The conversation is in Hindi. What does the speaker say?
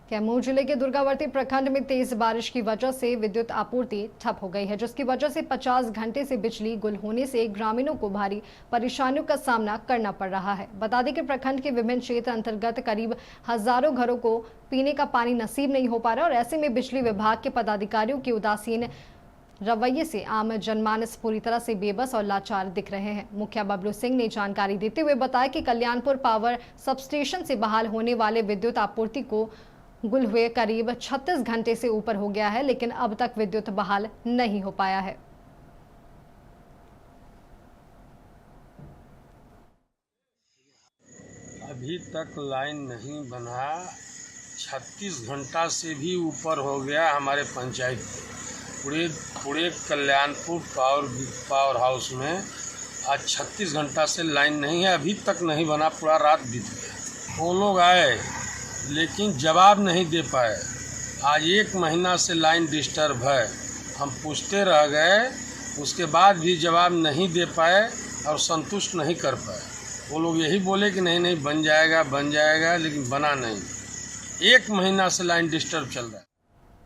कैमूर जिले के दुर्गावती प्रखंड में तेज बारिश की वजह से विद्युत आपूर्ति ठप हो गई है, जिसकी वजह से 50 घंटे से बिजली गुल होने से ग्रामीणों को भारी परेशानियों का सामना करना पड़ रहा है। बता दें कि प्रखंड के विभिन्न क्षेत्र अंतर्गत करीब हजारों घरों को पीने का पानी नसीब नहीं हो पा रहा और ऐसे में बिजली विभाग के पदाधिकारियों की उदासीन रवैये से आम जनमानस पूरी तरह से बेबस और लाचार दिख रहे हैं। मुखिया बबलू सिंह ने जानकारी देते हुए बताया कि कल्याणपुर पावर सबस्टेशन से बहाल होने वाले विद्युत आपूर्ति को गुल हुए करीब 36 घंटे से ऊपर हो गया है, लेकिन अब तक विद्युत बहाल नहीं हो पाया है। अभी तक लाइन नहीं बना, 36 घंटा से भी ऊपर हो गया। हमारे पंचायत पूरे कल्याणपुर पावर हाउस में आज 36 घंटा से लाइन नहीं है, अभी तक नहीं बना, पूरा रात बीत गया। वो लोग आए लेकिन जवाब नहीं दे पाए। आज 1 महीना से लाइन डिस्टर्ब है, हम पूछते रह गए, उसके बाद भी जवाब नहीं दे पाए और संतुष्ट नहीं कर पाए। वो लोग यही बोले कि नहीं बन जाएगा, लेकिन बना नहीं। 1 महीना से लाइन डिस्टर्ब चल रहा है।